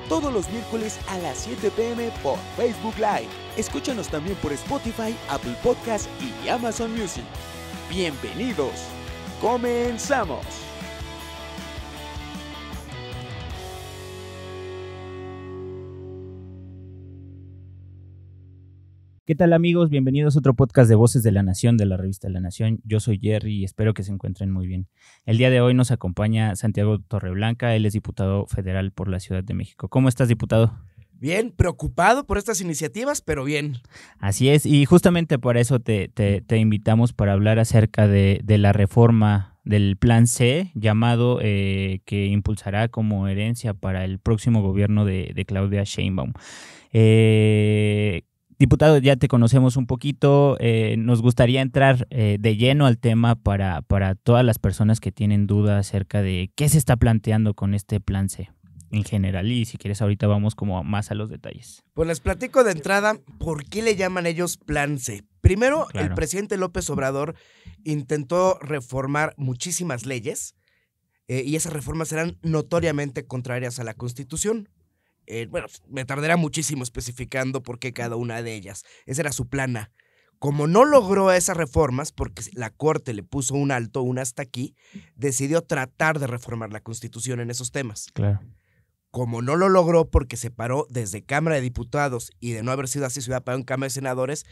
todos los miércoles a las 7 p.m. por Facebook Live. Escúchanos también por Spotify, Apple Podcast y Amazon Music. ¡Bienvenidos! ¡Comenzamos! ¿Qué tal, amigos? Bienvenidos a otro podcast de Voces de la Nación, de la revista La Nación. Yo soy Jerry y espero que se encuentren muy bien. El día de hoy nos acompaña Santiago Torreblanca. Él es diputado federal por la Ciudad de México. ¿Cómo estás, diputado? Bien, preocupado por estas iniciativas, pero bien. Así es, y justamente por eso te invitamos para hablar acerca de la reforma del Plan C, llamado que impulsará como herencia para el próximo gobierno de Claudia Sheinbaum. Diputado, ya te conocemos un poquito, nos gustaría entrar de lleno al tema para todas las personas que tienen duda acerca de qué se está planteando con este Plan C en general, y si quieres ahorita vamos como más a los detalles. Pues les platico de entrada por qué le llaman ellos Plan C. Primero, Claro. El presidente López Obrador intentó reformar muchísimas leyes y esas reformas eran notoriamente contrarias a la Constitución. Bueno, me tardará muchísimo especificando por qué cada una de ellas. Ese era su plan A. Como no logró esas reformas, porque la Corte le puso un alto, un hasta aquí, decidió tratar de reformar la Constitución en esos temas. Claro. Como no lo logró porque se paró desde Cámara de Diputados y de no haber sido así se hubiera parado en Cámara de Senadores,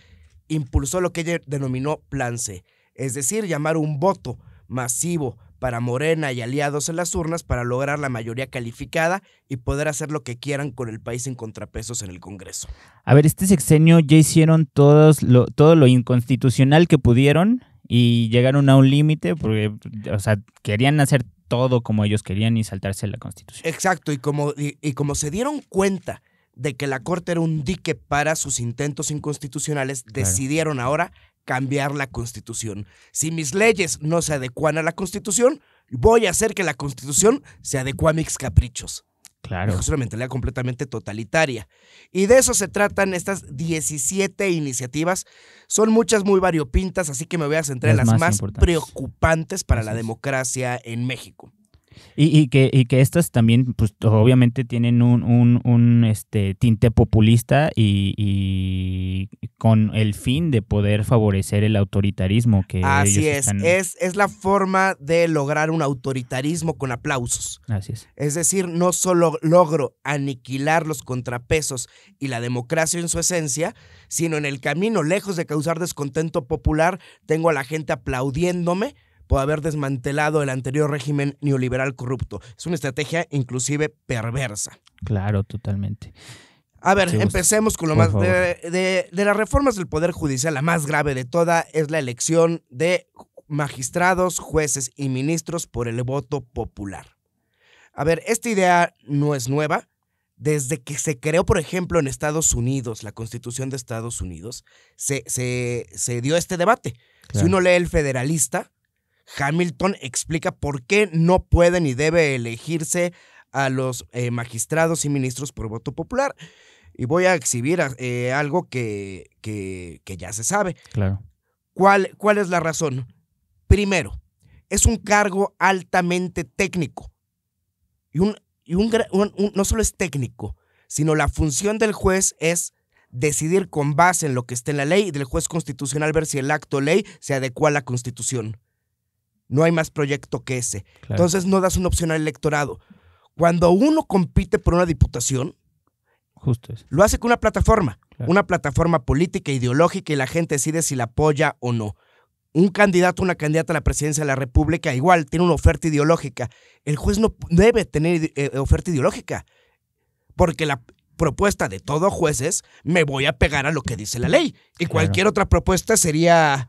impulsó lo que ella denominó Plan C. Es decir, llamar un voto masivo para Morena y aliados en las urnas para lograr la mayoría calificada y poder hacer lo que quieran con el país en contrapesos en el Congreso. A ver, este sexenio ya hicieron todo lo inconstitucional que pudieron y llegaron a un límite porque, o sea, querían hacer todo como ellos querían y saltarse la Constitución. Exacto, y como se dieron cuenta de que la Corte era un dique para sus intentos inconstitucionales, Claro. decidieron ahora cambiar la Constitución. Si mis leyes no se adecuan a la Constitución, voy a hacer que la Constitución se adecue a mis caprichos. Claro. Es una mentalidad completamente totalitaria. Y de eso se tratan estas 17 iniciativas. Son muchas muy variopintas, así que me voy a centrar en las más importantes. preocupantes para Así la es. democracia en México. Y que estas también, pues obviamente tienen un tinte populista y con el fin de poder favorecer el autoritarismo que Así ellos están... es la forma de lograr un autoritarismo con aplausos. Así es. Es decir, no solo logro aniquilar los contrapesos y la democracia en su esencia, sino en el camino, lejos de causar descontento popular, tengo a la gente aplaudiéndome por haber desmantelado el anterior régimen neoliberal corrupto. Es una estrategia inclusive perversa. Claro, totalmente. A ver, Sí, empecemos con lo por más favor. de las reformas del Poder Judicial. La más grave de toda es la elección de magistrados, jueces y ministros por el voto popular. A ver, esta idea no es nueva. Desde que se creó, por ejemplo, en Estados Unidos, la Constitución de Estados Unidos, se dio este debate. Claro. Si uno lee El Federalista, Hamilton explica por qué no puede ni debe elegirse a los magistrados y ministros por voto popular. Y voy a exhibir algo que ya se sabe. Claro. ¿Cuál es la razón? Primero, es un cargo altamente técnico. No solo es técnico, sino la función del juez es decidir con base en lo que esté en la ley y del juez constitucional ver si el acto ley se adecua a la Constitución. No hay más proyecto que ese. Claro. Entonces no das una opción al electorado. Cuando uno compite por una diputación, Justo eso. lo hace con una plataforma. Claro. Una plataforma política, ideológica, y la gente decide si la apoya o no. Un candidato, una candidata a la presidencia de la República, igual, tiene una oferta ideológica. El juez no debe tener oferta ideológica, porque la propuesta de todo juez es, me voy a pegar a lo que dice la ley. Y Claro. cualquier otra propuesta sería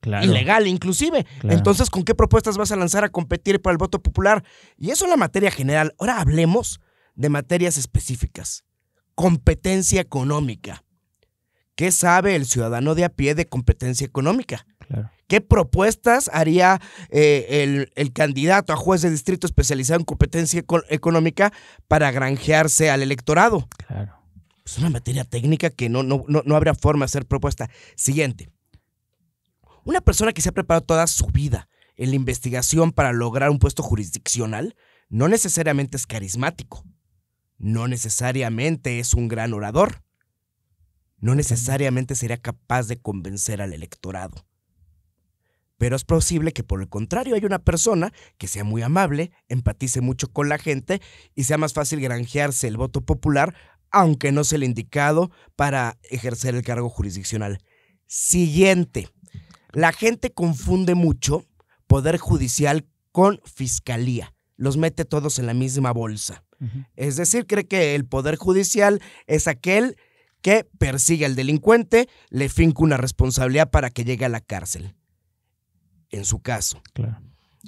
Claro. ilegal, inclusive. Claro. Entonces, ¿con qué propuestas vas a lanzar a competir por el voto popular? Y eso en la materia general. Ahora hablemos de materias específicas. Competencia económica. ¿Qué sabe el ciudadano de a pie de competencia económica? Claro. ¿Qué propuestas haría el candidato a juez de distrito especializado en competencia económica para granjearse al electorado? Claro. Es una materia técnica que no habrá forma de hacer propuesta. Siguiente. Una persona que se ha preparado toda su vida en la investigación para lograr un puesto jurisdiccional no necesariamente es carismático. no necesariamente es un gran orador. No necesariamente sería capaz de convencer al electorado. Pero es posible que por el contrario haya una persona que sea muy amable, empatice mucho con la gente y sea más fácil granjearse el voto popular, aunque no sea el indicado para ejercer el cargo jurisdiccional. Siguiente. La gente confunde mucho poder judicial con fiscalía. Los mete todos en la misma bolsa. Es decir, cree que el poder judicial es aquel que persigue al delincuente, le finca una responsabilidad para que llegue a la cárcel. En su caso. Claro.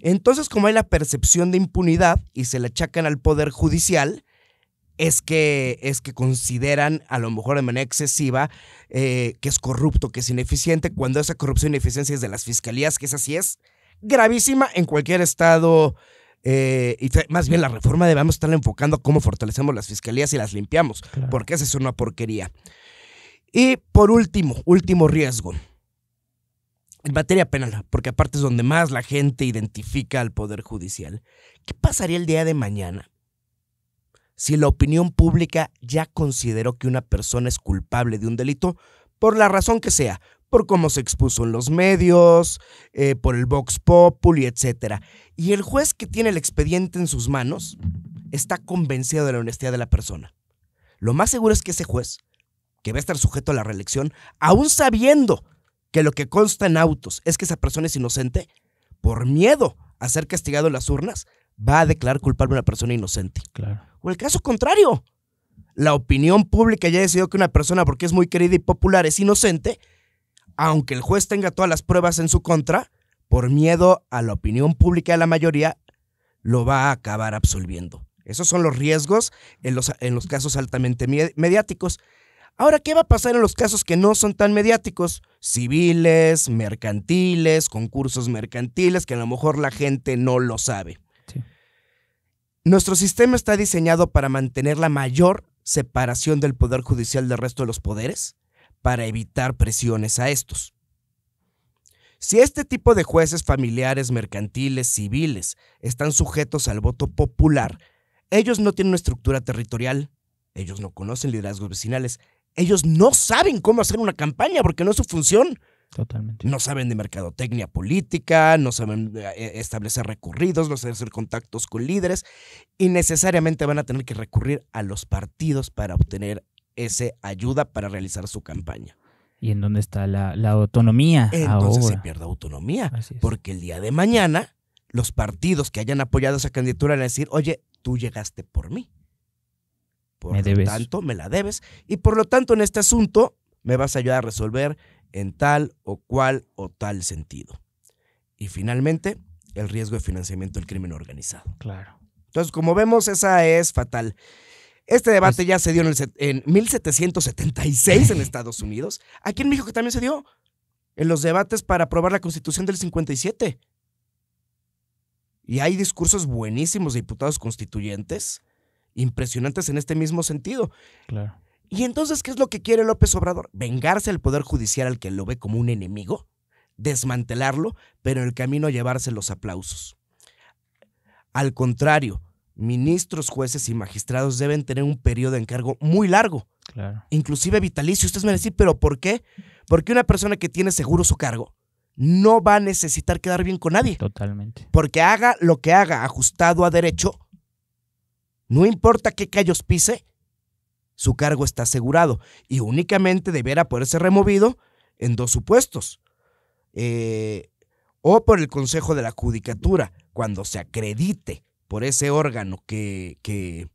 Entonces, como hay la percepción de impunidad y se le achacan al poder judicial, es que consideran, a lo mejor de manera excesiva, que es corrupto, que es ineficiente, cuando esa corrupción e ineficiencia es de las fiscalías, que esa sí es gravísima en cualquier estado. Y más bien la reforma debemos estar enfocando a cómo fortalecemos las fiscalías y las limpiamos, Claro. porque esa es una porquería. Y por último riesgo. En materia penal, porque aparte es donde más la gente identifica al Poder Judicial. ¿Qué pasaría el día de mañana si la opinión pública ya consideró que una persona es culpable de un delito por la razón que sea? Por cómo se expuso en los medios, por el Vox Populi, etc. Y el juez que tiene el expediente en sus manos está convencido de la honestidad de la persona. Lo más seguro es que ese juez, que va a estar sujeto a la reelección, aún sabiendo que lo que consta en autos es que esa persona es inocente, por miedo a ser castigado en las urnas, va a declarar culpable a una persona inocente. Claro. O el caso contrario, la opinión pública ya decidió que una persona, porque es muy querida y popular, es inocente, aunque el juez tenga todas las pruebas en su contra, por miedo a la opinión pública de la mayoría, lo va a acabar absolviendo. Esos son los riesgos en los casos altamente mediáticos. Ahora, ¿qué va a pasar en los casos que no son tan mediáticos? Civiles, mercantiles, concursos mercantiles, que a lo mejor la gente no lo sabe. Sí. Nuestro sistema está diseñado para mantener la mayor separación del poder judicial del resto de los poderes, para evitar presiones a estos. Si este tipo de jueces familiares, mercantiles, civiles, están sujetos al voto popular, ellos no tienen una estructura territorial, ellos no conocen liderazgos vecinales, ellos no saben cómo hacer una campaña porque no es su función. Totalmente. No saben de mercadotecnia política, no saben establecer recorridos, no saben hacer contactos con líderes y necesariamente van a tener que recurrir a los partidos para obtener esa ayuda para realizar su campaña. ¿Y en dónde está la autonomía Entonces ahora? se pierde autonomía, Así es. porque el día de mañana los partidos que hayan apoyado esa candidatura van a decir, oye, tú llegaste por mí. Por Me lo debes. tanto, me la debes. Y por lo tanto, en este asunto, me vas a ayudar a resolver en tal o cual o tal sentido. Y finalmente, el riesgo de financiamiento del crimen organizado. Claro. Entonces, como vemos, esa es fatal. Este debate ya se dio en 1776 en Estados Unidos. Aquí en México también se dio en los debates para aprobar la Constitución del 57. Y hay discursos buenísimos de diputados constituyentes, impresionantes en este mismo sentido. Claro. Y entonces, ¿qué es lo que quiere López Obrador? Vengarse al Poder Judicial al que lo ve como un enemigo, desmantelarlo, pero en el camino llevarse los aplausos. Al contrario, ministros, jueces y magistrados deben tener un periodo de encargo muy largo, Claro. inclusive vitalicio. Ustedes me van a decir, ¿pero por qué? Porque una persona que tiene seguro su cargo no va a necesitar quedar bien con nadie. Totalmente. Porque haga lo que haga ajustado a derecho, no importa qué callos pise, su cargo está asegurado y únicamente deberá poder ser removido en dos supuestos. O por el Consejo de la Judicatura, cuando se acredite por ese órgano que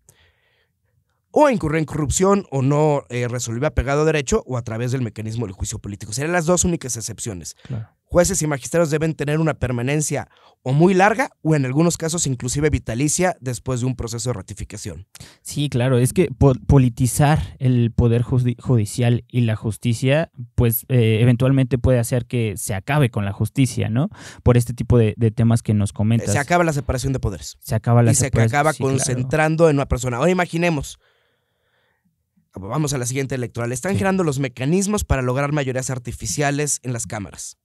o incurrió en corrupción o no resolvió apegado a derecho, o a través del mecanismo del juicio político. Serían las dos únicas excepciones. Claro. Jueces y magistrados deben tener una permanencia o muy larga o en algunos casos inclusive vitalicia después de un proceso de ratificación. Sí, claro, es que politizar el poder judicial y la justicia, pues eventualmente puede hacer que se acabe con la justicia, ¿no? Por este tipo de temas que nos comentas. Se acaba la separación de poderes. Se acaba la Y se separación. acaba Sí, claro. concentrando en una persona. Ahora imaginemos, vamos a la siguiente electoral, están Sí. generando los mecanismos para lograr mayorías artificiales en las cámaras.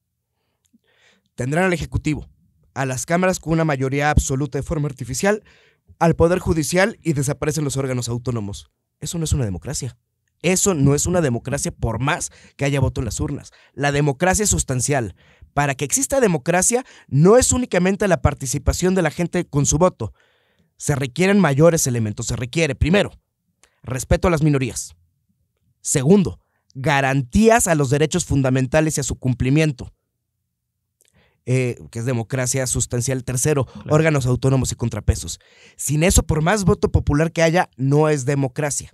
Tendrán al Ejecutivo, a las cámaras con una mayoría absoluta de forma artificial al Poder Judicial y desaparecen los órganos autónomos. Eso no es una democracia. Eso no es una democracia por más que haya voto en las urnas. La democracia es sustancial. Para que exista democracia no es únicamente la participación de la gente con su voto. Se requieren mayores elementos. Se requiere, primero, respeto a las minorías. Segundo, garantías a los derechos fundamentales y a su cumplimiento, que es democracia sustancial. Tercero, claro, órganos autónomos y contrapesos. Sin eso, por más voto popular que haya, no es democracia.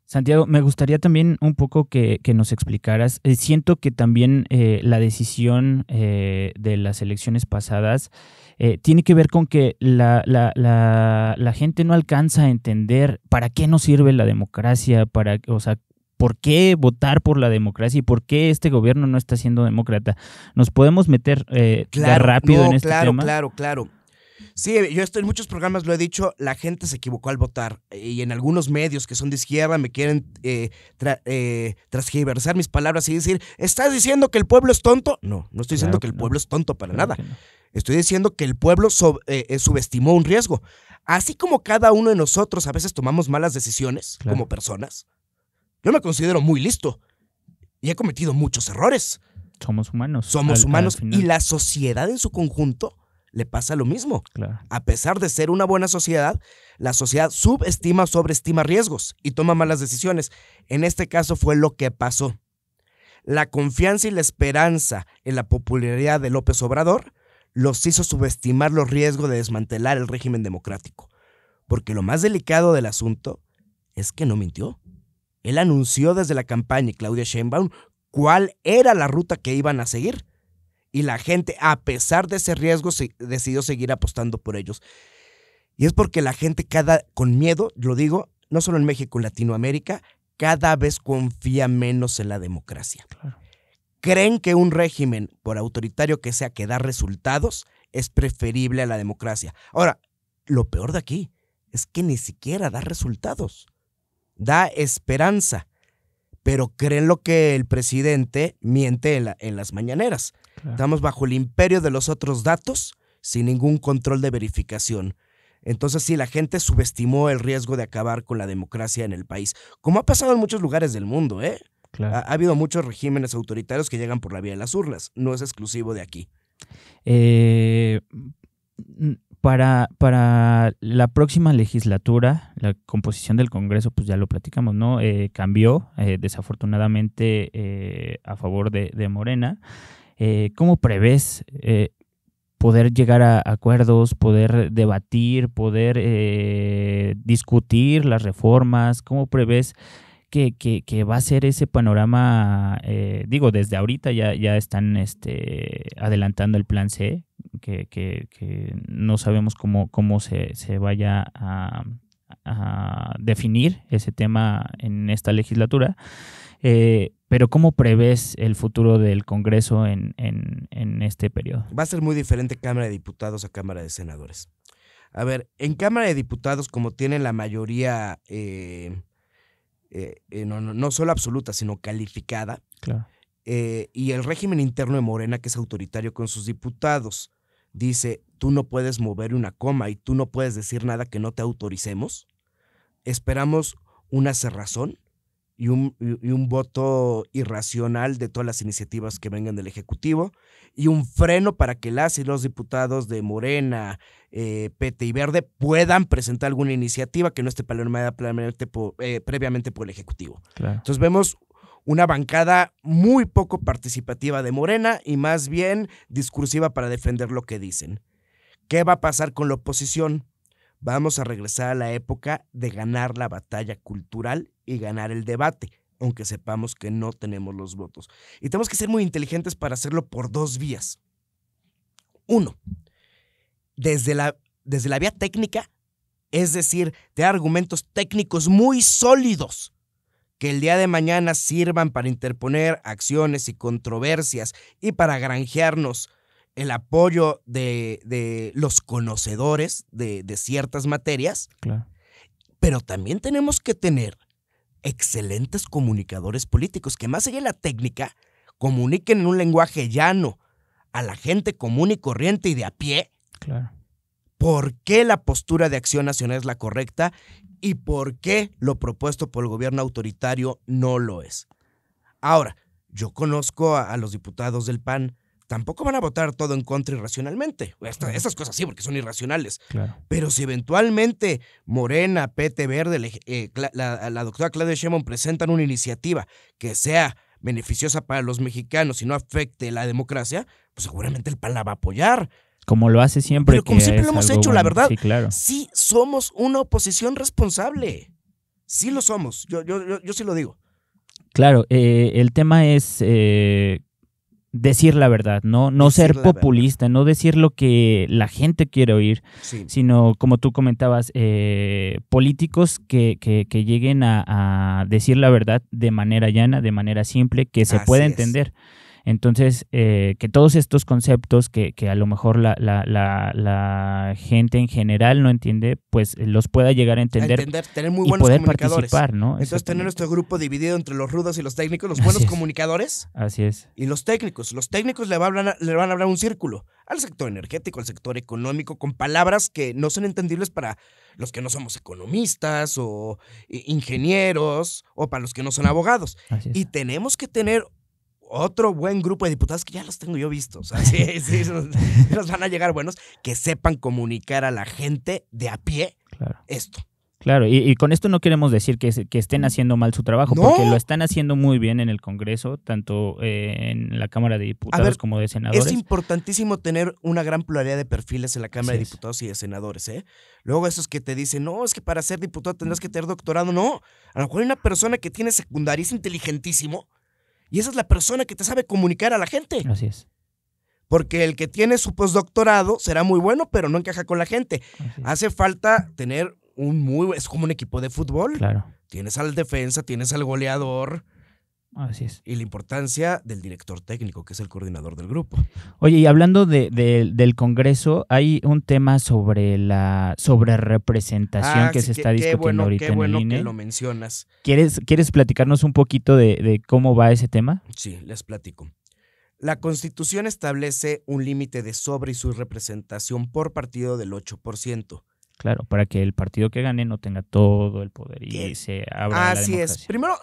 Santiago, me gustaría también un poco que nos explicaras. Siento que también la decisión de las elecciones pasadas tiene que ver con que la gente no alcanza a entender para qué nos sirve la democracia, o sea, por qué votar por la democracia y por qué este gobierno no está siendo demócrata. ¿Nos podemos meter rápido en este tema? Claro. Sí, yo en muchos programas lo he dicho, la gente se equivocó al votar y en algunos medios que son de izquierda me quieren transgiversar mis palabras y decir, ¿estás diciendo que el pueblo es tonto? No estoy diciendo que el pueblo es tonto para nada. No. Estoy diciendo que el pueblo subestimó un riesgo. Así como cada uno de nosotros a veces tomamos malas decisiones como personas, yo me considero muy listo y he cometido muchos errores. Somos humanos. Somos humanos y la sociedad en su conjunto le pasa lo mismo. Claro. A pesar de ser una buena sociedad, la sociedad subestima o sobreestima riesgos y toma malas decisiones. En este caso fue lo que pasó. La confianza y la esperanza en la popularidad de López Obrador los hizo subestimar los riesgos de desmantelar el régimen democrático. Porque lo más delicado del asunto es que no mintió. Él anunció desde la campaña, y Claudia Sheinbaum, cuál era la ruta que iban a seguir. Y la gente, a pesar de ese riesgo, decidió seguir apostando por ellos. Y es porque la gente con miedo, lo digo, no solo en México, en Latinoamérica, cada vez confía menos en la democracia. Claro. Creen que un régimen, por autoritario que sea, que da resultados, es preferible a la democracia. Ahora, lo peor de aquí es que ni siquiera da resultados. Da esperanza. Pero creen lo que el presidente miente en las mañaneras. Claro. Estamos bajo el imperio de los otros datos sin ningún control de verificación. Entonces sí, la gente subestimó el riesgo de acabar con la democracia en el país, como ha pasado en muchos lugares del mundo. Claro. Ha habido muchos regímenes autoritarios que llegan por la vía de las urnas, no es exclusivo de aquí. Para la próxima legislatura, la composición del Congreso, pues ya lo platicamos, ¿no? Cambió, desafortunadamente, a favor de Morena. ¿Cómo prevés poder llegar a acuerdos, poder debatir, poder discutir las reformas? ¿Cómo prevés que va a ser ese panorama? Desde ahorita ya están adelantando el plan C, que no sabemos cómo se vaya a definir ese tema en esta legislatura. Pero ¿cómo prevés el futuro del Congreso en este periodo? Va a ser muy diferente Cámara de Diputados a Cámara de Senadores. A ver, en Cámara de Diputados, como tienen la mayoría no solo absoluta, sino calificada, claro, y el régimen interno de Morena, que es autoritario con sus diputados, dice, tú no puedes mover una coma y tú no puedes decir nada que no te autoricemos. Esperamos una cerrazón y un voto irracional de todas las iniciativas que vengan del Ejecutivo y un freno para que las y los diputados de Morena, PT y Verde puedan presentar alguna iniciativa que no esté planeada previamente por el Ejecutivo. Claro. Entonces vemos una bancada muy poco participativa de Morena y más bien discursiva para defender lo que dicen. ¿Qué va a pasar con la oposición? Vamos a regresar a la época de ganar la batalla cultural y ganar el debate, aunque sepamos que no tenemos los votos. Y tenemos que ser muy inteligentes para hacerlo por dos vías. Uno, desde la vía técnica, es decir, de argumentos técnicos muy sólidos que el día de mañana sirvan para interponer acciones y controversias y para granjearnos el apoyo de los conocedores de ciertas materias. Claro. Pero también tenemos que tener excelentes comunicadores políticos que más allá de la técnica comuniquen en un lenguaje llano a la gente común y corriente y de a pie. Claro. por qué la postura de Acción Nacional es la correcta y por qué lo propuesto por el gobierno autoritario no lo es. Ahora, yo conozco a los diputados del PAN, tampoco van a votar todo en contra irracionalmente. Estas cosas sí, porque son irracionales. Claro. Pero si eventualmente Morena, PT Verde, la doctora Claudia Sheinbaum presentan una iniciativa que sea beneficiosa para los mexicanos y no afecte la democracia, pues seguramente el PAN la va a apoyar. Como lo hace siempre. Pero como siempre lo hemos hecho, bueno. la verdad. Sí, claro. Sí somos una oposición responsable. Sí lo somos. Yo sí lo digo. Claro, el tema es decir la verdad, no ser populista, no decir lo que la gente quiere oír, sí, sino, como tú comentabas, políticos que lleguen a decir la verdad de manera llana, de manera simple, que se pueda entender. Entonces, que todos estos conceptos que a lo mejor la gente en general no entiende, pues los pueda llegar a entender tener muy y buenos poder comunicadores. Participar, ¿no? Entonces, tener nuestro grupo dividido entre los rudos y los técnicos, los buenos comunicadores. Así es. Y los técnicos. Los técnicos le van a hablar un círculo al sector energético, al sector económico, con palabras que no son entendibles para los que no somos economistas o ingenieros o para los que no son abogados. Así es. Y tenemos que tener otro buen grupo de diputados que ya los tengo yo vistos. O sea, sí, nos van a llegar buenos que sepan comunicar a la gente de a pie esto. Claro, y con esto no queremos decir que estén haciendo mal su trabajo, porque lo están haciendo muy bien en el Congreso, tanto en la Cámara de Diputados como de Senadores. Es importantísimo tener una gran pluralidad de perfiles en la Cámara de Diputados y de Senadores, ¿eh? Luego esos que te dicen, no, es que para ser diputado tendrás que tener doctorado. No, a lo mejor hay una persona que tiene secundaria, es inteligentísimo, y esa es la persona que te sabe comunicar a la gente. Así es. Porque el que tiene su postdoctorado será muy bueno, pero no encaja con la gente. Hace falta tener es como un equipo de fútbol. Claro. Tienes al defensa, tienes al goleador. Así es. Y la importancia del director técnico, que es el coordinador del grupo. Oye, y hablando del Congreso, hay un tema sobre la representación que se está discutiendo ahorita en el INE. Qué bueno que lo mencionas. ¿Quieres platicarnos un poquito de cómo va ese tema? Sí, les platico. La Constitución establece un límite de sobre y subrepresentación por partido del 8%. Claro, para que el partido que gane no tenga todo el poder y se abra la democracia. Así es. Primero,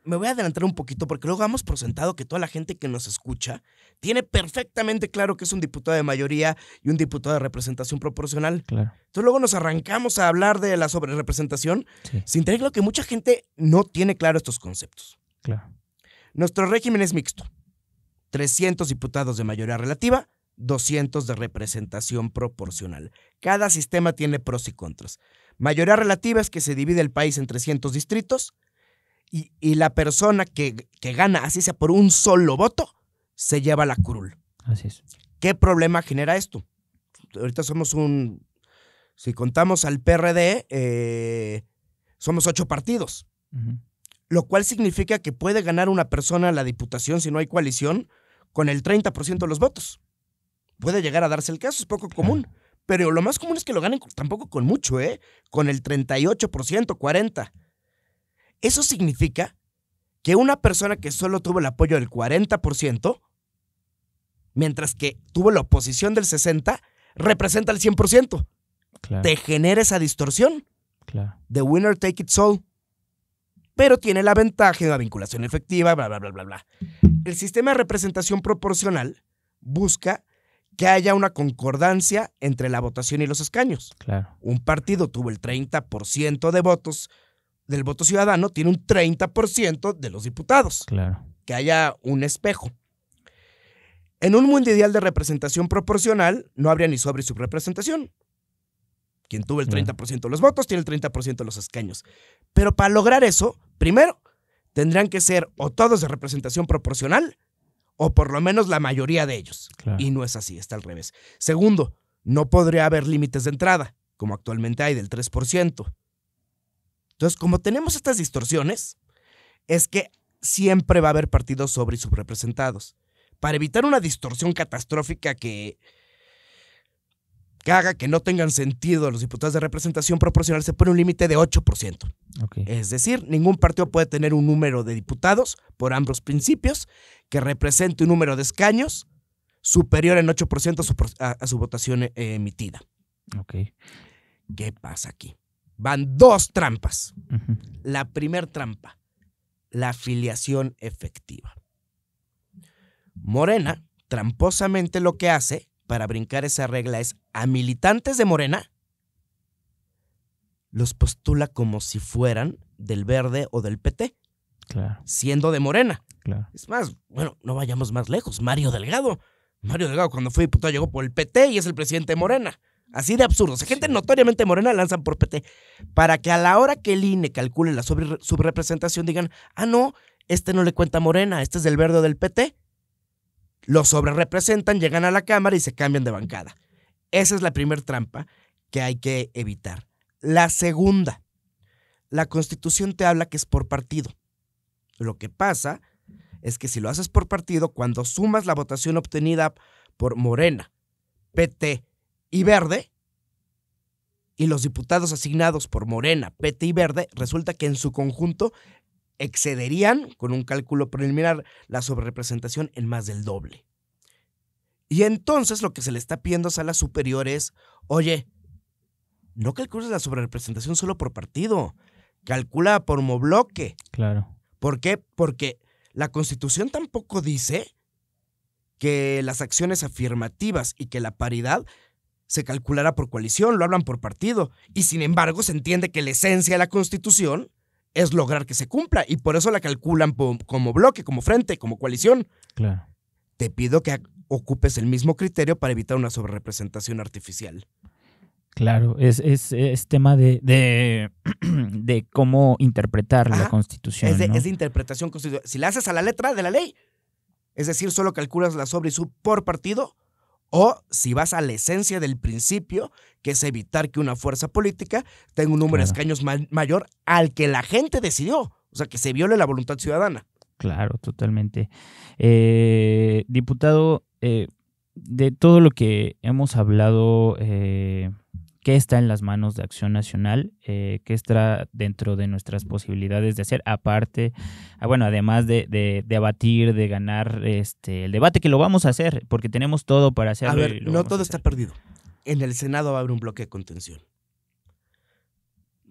me voy a adelantar un poquito porque luego damos por sentado que toda la gente que nos escucha tiene perfectamente claro que es un diputado de mayoría y un diputado de representación proporcional. Claro. Entonces luego nos arrancamos a hablar de la sobrerepresentación sin tener claro que mucha gente no tiene claro estos conceptos. Claro. Nuestro régimen es mixto. 300 diputados de mayoría relativa, 200 de representación proporcional. Cada sistema tiene pros y contras. Mayoría relativa es que se divide el país en 300 distritos y la persona que gana, así sea por un solo voto, se lleva la curul. Así es. ¿Qué problema genera esto? Ahorita somos si contamos al PRD, somos 8 partidos. Uh-huh. Lo cual significa que puede ganar una persona la diputación si no hay coalición con el 30% de los votos. Puede llegar a darse el caso, es poco común. Pero lo más común es que lo ganen tampoco con mucho, con el 38%, 40%. Eso significa que una persona que solo tuvo el apoyo del 40%, mientras que tuvo la oposición del 60%, representa el 100%. Claro. Te genera esa distorsión. Claro. The winner take it all. Pero tiene la ventaja de la vinculación efectiva, bla, bla, bla, bla, bla. El sistema de representación proporcional busca que haya una concordancia entre la votación y los escaños. Claro. Un partido tuvo el 30% de votos del voto ciudadano, tiene un 30% de los diputados. Claro. Que haya un espejo. En un mundo ideal de representación proporcional, no habría ni sobre y subrepresentación. Quien tuvo el 30% de los votos tiene el 30% de los escaños. Pero para lograr eso, primero, tendrán que ser o todos de representación proporcional o por lo menos la mayoría de ellos. Claro. Y no es así, está al revés. Segundo, no podría haber límites de entrada, como actualmente hay del 3%. Entonces, como tenemos estas distorsiones, es que siempre va a haber partidos sobre y subrepresentados. Para evitar una distorsión catastrófica que haga que no tengan sentido los diputados de representación proporcional, se pone un límite de 8%. Okay. Es decir, ningún partido puede tener un número de diputados por ambos principios que represente un número de escaños superior en 8% a su votación emitida. Ok. ¿Qué pasa aquí? Van 2 trampas. Ujú. La primer trampa, la afiliación efectiva. Morena, tramposamente lo que hace para brincar esa regla es a militantes de Morena los postula como si fueran del Verde o del PT, Claro, siendo de Morena. claro. Es más, bueno, no vayamos más lejos. Mario Delgado, cuando fue diputado llegó por el PT y es el presidente de Morena. Así de absurdo. O sea, gente Sí. notoriamente morena lanzan por PT para que a la hora que el INE calcule la subrepresentación digan, no, este no le cuenta a Morena, este es del Verde o del PT. Lo sobrerepresentan, llegan a la Cámara y se cambian de bancada. Esa es la primera trampa que hay que evitar. La segunda, la Constitución te habla que es por partido. Lo que pasa es que si lo haces por partido, cuando sumas la votación obtenida por Morena, PT y Verde, y los diputados asignados por Morena, PT y Verde, resulta que en su conjunto excederían, con un cálculo preliminar, la sobrerepresentación en más del doble. Y entonces lo que se le está pidiendo a Sala Superior es, oye, no calcules la sobrerepresentación solo por partido, calcula por bloque. Claro. ¿Por qué? Porque la Constitución tampoco dice que las acciones afirmativas y que la paridad se calculará por coalición, lo hablan por partido. Y sin embargo se entiende que la esencia de la Constitución es lograr que se cumpla y por eso la calculan como bloque, como frente, como coalición. Claro. Te pido que ocupes el mismo criterio para evitar una sobrerepresentación artificial. Claro, es tema de cómo interpretar la Constitución. Es de interpretación constitucional. Si la haces a la letra de la ley, es decir, solo calculas la sobre y sub por partido, o si vas a la esencia del principio, que es evitar que una fuerza política tenga un número de escaños mayor al que la gente decidió. O sea, que se viole la voluntad ciudadana. Claro, totalmente. Diputado, de todo lo que hemos hablado, ¿qué está en las manos de Acción Nacional? ¿Qué está dentro de nuestras posibilidades de hacer? Aparte, además de debatir, de ganar el debate, que lo vamos a hacer, porque tenemos todo para hacerlo. A ver, no todo está perdido. En el Senado va a haber un bloque de contención.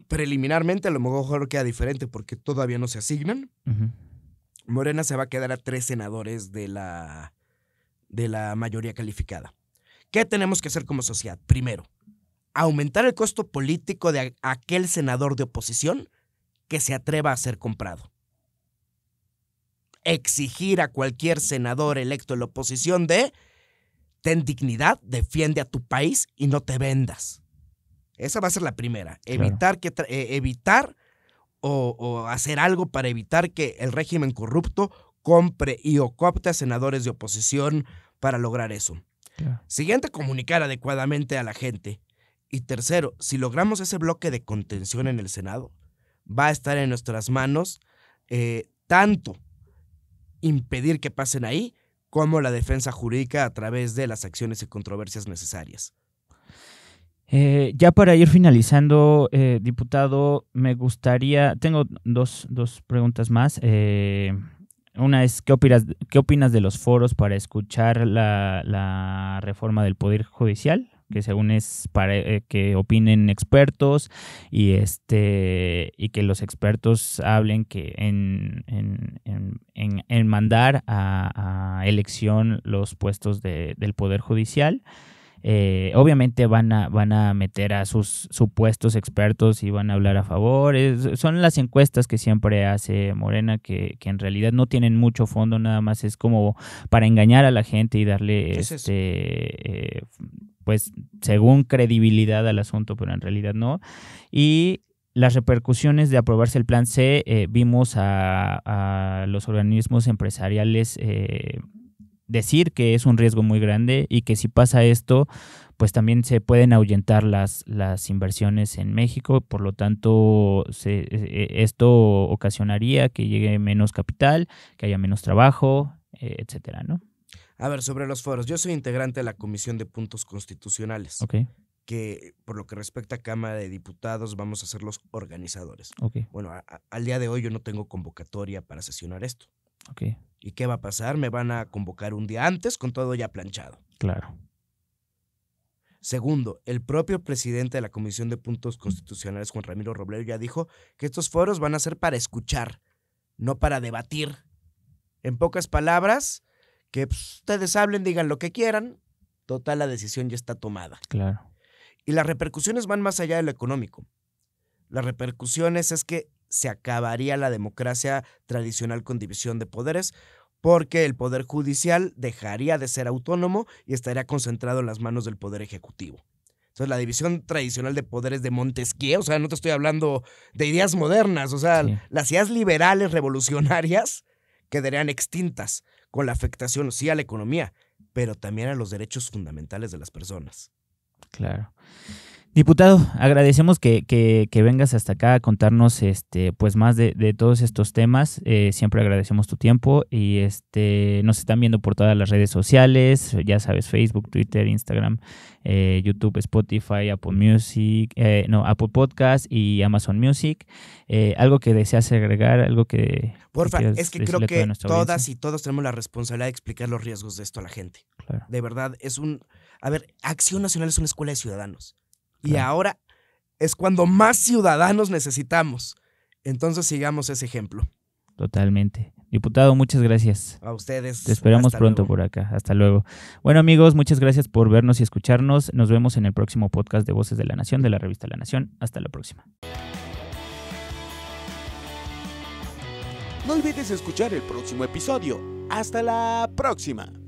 Preliminarmente, a lo mejor queda diferente porque todavía no se asignan. Uh-huh. Morena se va a quedar a 3 senadores de la mayoría calificada. ¿Qué tenemos que hacer como sociedad? Primero, aumentar el costo político de aquel senador de oposición que se atreva a ser comprado. Exigir a cualquier senador electo en la oposición ten dignidad, defiende a tu país y no te vendas. Esa va a ser la primera. Claro. Evitar o hacer algo para evitar que el régimen corrupto compre y o coopte a senadores de oposición para lograr eso. Claro. Siguiente, comunicar adecuadamente a la gente. Y tercero, si logramos ese bloque de contención en el Senado, va a estar en nuestras manos tanto impedir que pasen ahí como la defensa jurídica a través de las acciones y controversias necesarias. Ya para ir finalizando, diputado, me gustaría, tengo dos preguntas más. Una es, ¿qué opinas de los foros para escuchar la reforma del Poder Judicial? Que según es para que opinen expertos y que los expertos hablen que en mandar a elección los puestos del Poder Judicial. Obviamente van a meter a sus supuestos expertos y van a hablar a favor. Son las encuestas que siempre hace Morena, que en realidad no tienen mucho fondo, nada más es como para engañar a la gente y darle pues según credibilidad al asunto, pero en realidad no. Y las repercusiones de aprobarse el Plan C, vimos a los organismos empresariales decir que es un riesgo muy grande y que si pasa esto, pues también se pueden ahuyentar las inversiones en México. Por lo tanto, esto ocasionaría que llegue menos capital, que haya menos trabajo, etcétera, ¿no? A ver, sobre los foros, yo soy integrante de la Comisión de Puntos Constitucionales, que por lo que respecta a Cámara de Diputados vamos a ser los organizadores. Bueno, al día de hoy yo no tengo convocatoria para sesionar esto. ¿Y qué va a pasar? Me van a convocar un día antes con todo ya planchado. Claro. Segundo, el propio presidente de la Comisión de Puntos Constitucionales, Juan Ramiro Robledo, ya dijo que estos foros van a ser para escuchar, no para debatir. En pocas palabras, que ustedes hablen, digan lo que quieran, total, la decisión ya está tomada. Claro. Y las repercusiones van más allá de lo económico. Las repercusiones es que se acabaría la democracia tradicional con división de poderes, porque el poder judicial dejaría de ser autónomo y estaría concentrado en las manos del poder ejecutivo. Entonces, la división tradicional de poderes de Montesquieu, o sea, no te estoy hablando de ideas modernas, o sea, Sí. las ideas liberales revolucionarias quedarían extintas con la afectación, sí, a la economía, pero también a los derechos fundamentales de las personas. Claro. Diputado, agradecemos que vengas hasta acá a contarnos pues más de todos estos temas. Siempre agradecemos tu tiempo y nos están viendo por todas las redes sociales, ya sabes, Facebook, Twitter, Instagram, YouTube, Spotify, Apple Music, Apple Podcast y Amazon Music. ¿Algo que deseas agregar? ¿Algo que Porfa, quieras es que decirle creo a toda que nuestra todas audiencia? y todos tenemos la responsabilidad de explicar los riesgos de esto a la gente. Claro. De verdad, a ver, Acción Nacional es una escuela de ciudadanos. Y Claro. ahora es cuando más ciudadanos necesitamos. Entonces sigamos ese ejemplo. Totalmente. Diputado, muchas gracias. A ustedes. Te esperamos hasta pronto luego. por acá. Hasta luego. Bueno, amigos, muchas gracias por vernos y escucharnos. Nos vemos en el próximo podcast de Voces de la Nación, de la revista La Nación. Hasta la próxima. No olvides escuchar el próximo episodio. ¡Hasta la próxima!